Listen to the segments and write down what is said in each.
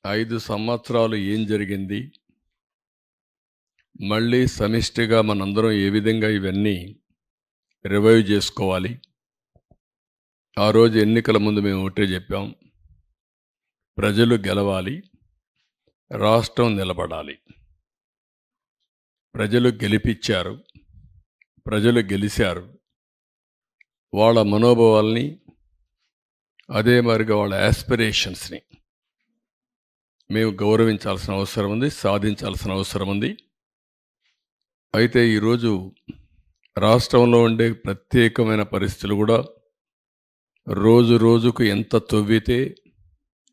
5 సంవత్సరాలు ఏం జరిగింది? మళ్ళీ సమిష్టిగా మనందరం ఏ విధంగా ఇవన్నీ రివైవ్ చేసుకోవాలి? ఆ రోజు ఎన్నికల ముందు మేము ఒకటే చెప్పాం. ప్రజలు గెలవాలి, రాష్ట్రం నిలబడాలి. ప్రజలు గెలిపించారు, ప్రజలు గెలిచారు. వాళ్ళ మనోభావాల్ని, అదే మరిగా వాళ్ళ యాస్పిరేషన్స్ని మేము గౌరవించాల్సిన అవసరం ఉంది, సాధించాల్సిన అవసరం ఉంది. అయితే ఈరోజు రాష్ట్రంలో ఉండే ప్రత్యేకమైన పరిస్థితులు కూడా రోజు రోజుకు ఎంత తవ్వితే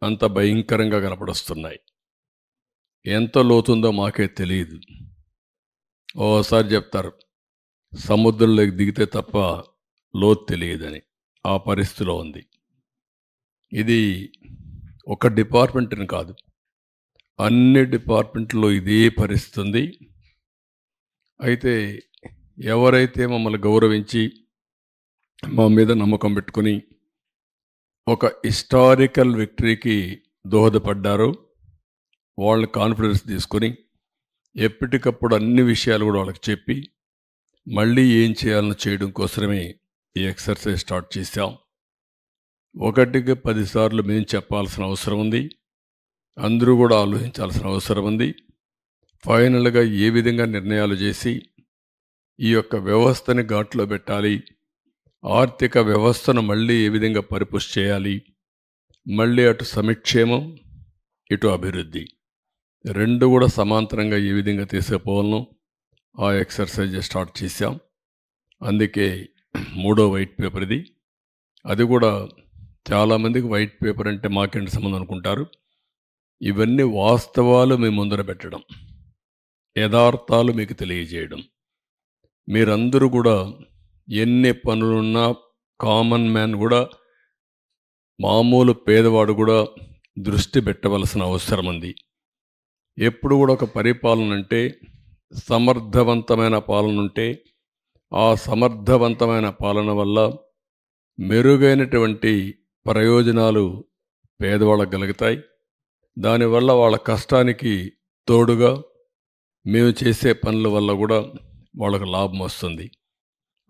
అంత భయంకరంగా కనపడొస్తున్నాయి. ఎంత లోతుందో మాకే తెలియదు. ఓసారి చెప్తారు, సముద్రంలోకి దిగితే తప్ప లోతు తెలియదని. ఆ పరిస్థితిలో ఉంది. ఇది ఒక డిపార్ట్మెంట్ని కాదు, అన్ని డిపార్ట్మెంట్లో ఇదే పరిస్థితి ఉంది. అయితే ఎవరైతే మమ్మల్ని గౌరవించి మా మీద నమ్మకం పెట్టుకుని ఒక హిస్టారికల్ విక్టరీకి దోహదపడ్డారో వాళ్ళని కాన్ఫిడెన్స్ తీసుకొని ఎప్పటికప్పుడు అన్ని విషయాలు కూడా వాళ్ళకి చెప్పి మళ్ళీ ఏం చేయాలని చేయడం కోసమే ఈ ఎక్సర్సైజ్ స్టార్ట్ చేశాం. 1కి 10 సార్లు మేము చెప్పాల్సిన అవసరం ఉంది, అందరూ కూడా ఆలోచించాల్సిన అవసరం ఉంది. ఫైనల్గా ఏ విధంగా నిర్ణయాలు చేసి ఈ యొక్క వ్యవస్థని ఘాట్లో పెట్టాలి, ఆర్థిక వ్యవస్థను మళ్ళీ ఏ విధంగా పరిపుష్టి చేయాలి, మళ్ళీ అటు సంక్షేమం ఇటు అభివృద్ధి రెండు కూడా సమాంతరంగా ఏ విధంగా తీసుకుపోవాలనో ఆ ఎక్సర్సైజ్ స్టార్ట్ చేశాం. అందుకే 3వ వైట్ పేపర్ ఇది. అది కూడా చాలామందికి వైట్ పేపర్ అంటే మాకేంటి సంబంధం అనుకుంటారు. ఇవన్నీ వాస్తవాలు మీ ముందర పెట్టడం, యథార్థాలు మీకు తెలియజేయడం. మీరందరూ కూడా ఎన్ని పనులున్నా కామన్ మ్యాన్ కూడా, మామూలు పేదవాడు కూడా దృష్టి పెట్టవలసిన అవసరం ఉంది. ఎప్పుడు కూడా ఒక పరిపాలన అంటే సమర్థవంతమైన పాలన ఉంటే ఆ సమర్థవంతమైన పాలన వల్ల మెరుగైనటువంటి ప్రయోజనాలు పేదవాళ్ళకు కలుగుతాయి. దానివల్ల వాళ్ళ కష్టానికి తోడుగా మేము చేసే పనుల వల్ల కూడా వాళ్ళకు లాభం వస్తుంది.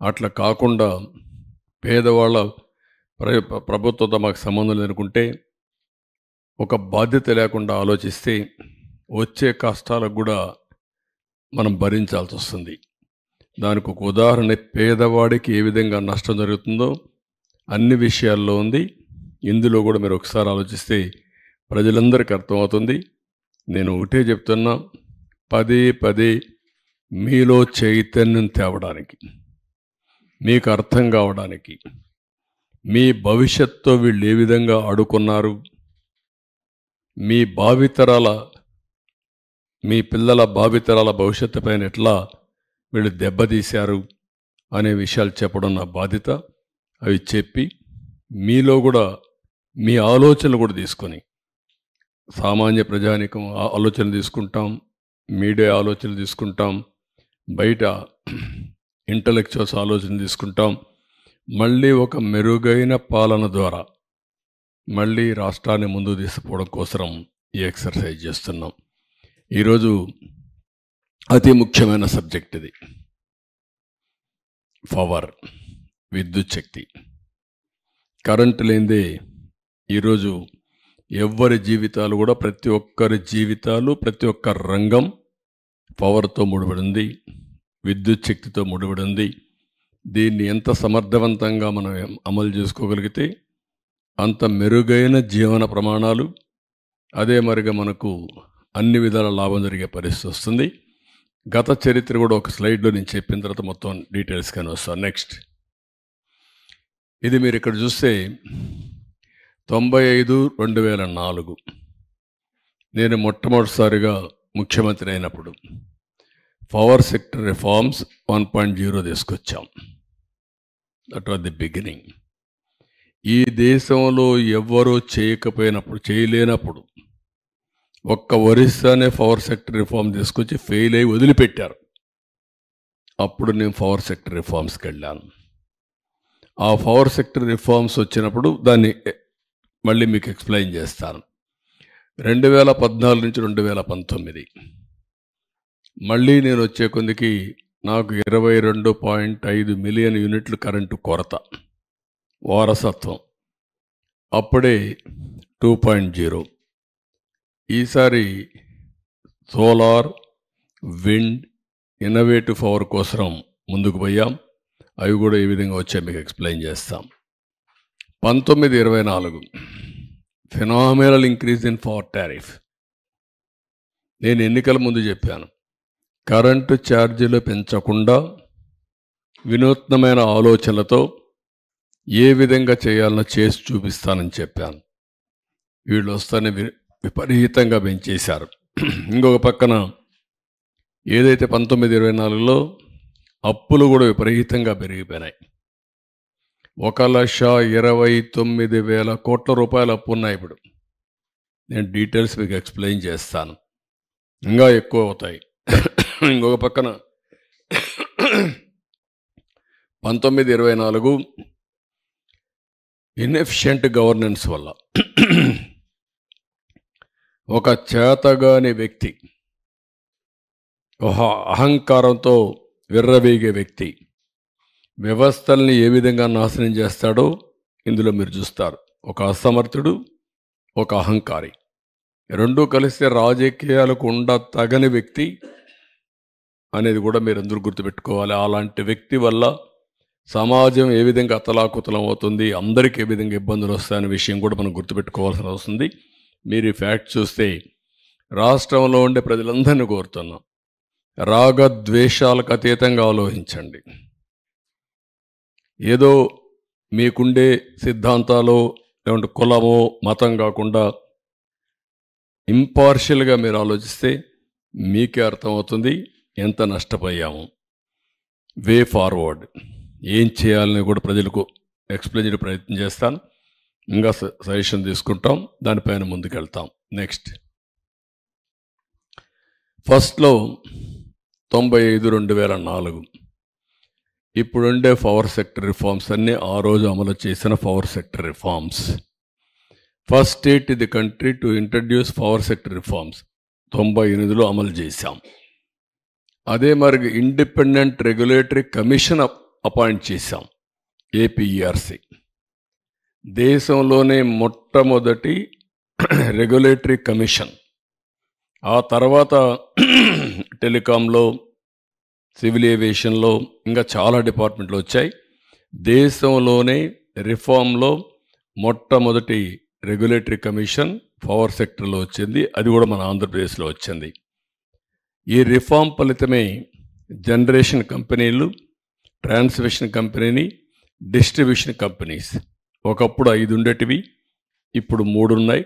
అట్లా కాకుండా పేదవాళ్ళ ప్రభుత్వంతో మాకు సంబంధం లేనుకుంటే, ఒక బాధ్యత లేకుండా ఆలోచిస్తే వచ్చే కష్టాలకు కూడా మనం భరించాల్సి వస్తుంది. దానికి ఒక ఉదాహరణ పేదవాడికి ఏ విధంగా నష్టం జరుగుతుందో అన్ని విషయాల్లో ఉంది. ఇందులో కూడా మీరు ఒకసారి ఆలోచిస్తే ప్రజలందరికీ అర్థమవుతుంది. నేను ఒకటే చెప్తున్నా, పదే పదే మీలో చైతన్యం తేవడానికి, మీకు అర్థం కావడానికి, మీ భవిష్యత్తుతో వీళ్ళు ఏ విధంగా ఆడుకున్నారు, మీ భావితరాల, మీ పిల్లల భావితరాల భవిష్యత్తు పైన ఎట్లా వీళ్ళు దెబ్బతీశారు అనే విషయాలు చెప్పడం నా బాధ్యత. అవి చెప్పి మీలో కూడా మీ ఆలోచనలు కూడా తీసుకొని, సామాన్య ప్రజానికం ఆలోచనలు తీసుకుంటాం, మీడియా ఆలోచనలు తీసుకుంటాం, బయట ఇంటలెక్చువల్స్ ఆలోచన తీసుకుంటాం. మళ్ళీ ఒక మెరుగైన పాలన ద్వారా మళ్ళీ రాష్ట్రాన్ని ముందుకు తీసుకుపోవడం కోసం ఈ ఎక్సర్సైజ్ చేస్తున్నాం. ఈరోజు అతి ముఖ్యమైన సబ్జెక్ట్ ఇది. పవర్, విద్యుత్ శక్తి. కరెంటు లేనిదే ఈరోజు ఎవ్వరి జీవితాలు కూడా, ప్రతి ఒక్కరి జీవితాలు, ప్రతి ఒక్క రంగం పవర్తో ముడిపడి ఉంది, విద్యుత్ శక్తితో ముడిపడి ఉంది. దీన్ని ఎంత సమర్థవంతంగా మనం అమలు చేసుకోగలిగితే అంత మెరుగైన జీవన ప్రమాణాలు, అదే మరిగా మనకు అన్ని విధాల లాభం జరిగే పరిస్థితి వస్తుంది. గత చరిత్ర కూడా ఒక స్లైడ్లో నేను చెప్పిన తర్వాత మొత్తం డీటెయిల్స్గానే వస్తాను. నెక్స్ట్, ఇది మీరు ఇక్కడ చూస్తే 95-2004 నేను మొట్టమొదటిసారిగా ముఖ్యమంత్రి అయినప్పుడు పవర్ సెక్టర్ రిఫార్మ్స్ 1.0 తీసుకొచ్చాం. That was the beginning. ఈ దేశంలో ఎవ్వరూ చేయలేనప్పుడు ఒక్క ఒరిస్సానే పవర్ సెక్టర్ రిఫార్మ్ తీసుకొచ్చి ఫెయిల్ అయ్యి వదిలిపెట్టారు. అప్పుడు నేను పవర్ సెక్టర్ రిఫార్మ్స్కి వెళ్ళాను. ఆ పవర్ సెక్టర్ రిఫార్మ్స్ వచ్చినప్పుడు దాన్ని మళ్ళీ మీకు ఎక్స్ప్లెయిన్ చేస్తాను. 2014 నుంచి 2019 మళ్ళీ నేను వచ్చే కొందికి నాకు 22.5 మిలియన్ యూనిట్లు కరెంటు కొరత, వారసత్వం. అప్పుడే 2.0. ఈసారి సోలార్, విండ్, ఇన్నోవేటివ్ పవర్ కోసం ముందుకు పోయాం. అవి కూడా ఏ విధంగా వచ్చాయి మీకు ఎక్స్ప్లెయిన్ చేస్తాం. 19-24 phenomenal increase in power tariff. నేను ఎన్నికల ముందు చెప్పాను, కరెంటు ఛార్జీలు పెంచకుండా వినూత్నమైన ఆలోచనలతో ఏ విధంగా చేయాలనో చేసి చూపిస్తానని చెప్పాను. వీళ్ళు వస్తానే విపరీతంగా పెంచేశారు. ఇంకొక పక్కన ఏదైతే 19-24లో అప్పులు కూడా విపరీతంగా పెరిగిపోయినాయి. 1,29,000 కోట్ల రూపాయలు అప్పు ఉన్నాయి ఇప్పుడు. నేను డీటెయిల్స్ మీకు ఎక్స్ప్లెయిన్ చేస్తాను. ఇంకా ఎక్కువ అవుతాయి. ఇంకొక పక్కన 19-24 ఇన్ఎఫిషియెంట్ గవర్నెన్స్ వల్ల ఒక చేతగాని వ్యక్తి, ఒక అహంకారంతో విర్రవీగే వ్యక్తి వ్యవస్థల్ని ఏ విధంగా నాశనం చేస్తాడో ఇందులో మీరు చూస్తారు. ఒక అసమర్థుడు, ఒక అహంకారి, రెండూ కలిస్తే రాజకీయాలకు తగని వ్యక్తి అనేది కూడా మీరు అందరూ గుర్తుపెట్టుకోవాలి. అలాంటి వ్యక్తి వల్ల సమాజం ఏ విధంగా అతలాకుతలం అవుతుంది, అందరికీ ఏ విధంగా ఇబ్బందులు వస్తాయనే విషయం కూడా మనం గుర్తుపెట్టుకోవాల్సి వస్తుంది. మీరు ఈ ఫ్యాక్ట్ చూస్తే రాష్ట్రంలో ఉండే ప్రజలందరినీ కోరుతున్నాం, రాగద్వేషాలకు అతీతంగా ఆలోచించండి. ఏదో మీకుండే సిద్ధాంతాలు లేకుంటే కులమో మతం కాకుండా ఇంపార్షియల్గా మీరు ఆలోచిస్తే మీకే అర్థమవుతుంది ఎంత నష్టపోయాము. వే ఫార్వర్డ్ ఏం చేయాలని కూడా ప్రజలకు ఎక్స్ప్లెయిన్ చేయడం ప్రయత్నం చేస్తాను. ఇంకా సజెషన్ తీసుకుంటాం, దానిపైన ముందుకెళ్తాం. నెక్స్ట్ ఫస్ట్లో 95-2004 ఇప్పుడుండే పవర్ సెక్టర్ రిఫార్మ్స్ అన్నీ ఆ రోజు అమలు చేసిన power sector reforms. First state in the country to introduce power sector reforms 98లో అమలు చేశాం. అదే మరి ఇండిపెండెంట్ రెగ్యులేటరీ కమిషన్ అపాయింట్ చేశాం, ఏపీఈఆర్సీ. దేశంలోనే మొట్టమొదటి రెగ్యులేటరీ కమిషన్. ఆ తర్వాత టెలికాంలో, సివిల్ ఏవియేషన్లో ఇంకా చాలా డిపార్ట్మెంట్లు వచ్చాయి. దేశంలోనే రిఫార్మ్లో మొట్టమొదటి రెగ్యులేటరీ కమిషన్ పవర్ సెక్టర్లో వచ్చింది. అది కూడా మన ఆంధ్రప్రదేశ్లో వచ్చింది. ఈ రిఫార్మ్ ఫలితమే జనరేషన్ కంపెనీలు, ట్రాన్స్మిషన్ కంపెనీని, డిస్ట్రిబ్యూషన్ కంపెనీస్ ఒకప్పుడు 5 ఉండేటివి, ఇప్పుడు 3 ఉన్నాయి.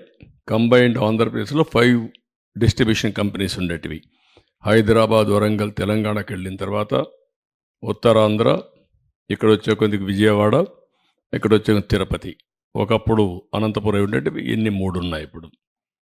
కంబైన్డ్ ఆంధ్రప్రదేశ్లో 5 డిస్ట్రిబ్యూషన్ కంపెనీస్ ఉండేటివి. హైదరాబాద్, వరంగల్, తెలంగాణకి వెళ్ళిన తర్వాత ఉత్తరాంధ్ర, ఇక్కడ వచ్చే కొద్దిగా విజయవాడ, ఇక్కడ వచ్చే తిరుపతి, ఒకప్పుడు అనంతపురం ఉండేటివి. ఇన్ని 3 ఉన్నాయి ఇప్పుడు.